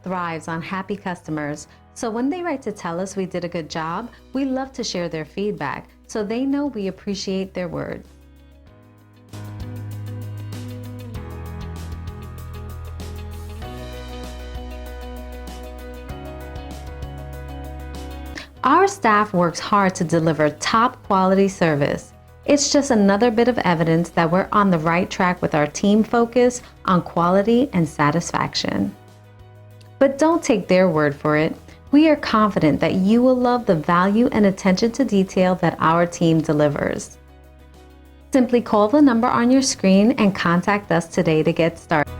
thrives on happy customers, so when they write to tell us we did a good job, we love to share their feedback so they know we appreciate their words. Our staff works hard to deliver top quality service. It's just another bit of evidence that we're on the right track with our team focus on quality and satisfaction. But don't take their word for it. We are confident that you will love the value and attention to detail that our team delivers. Simply call the number on your screen and contact us today to get started.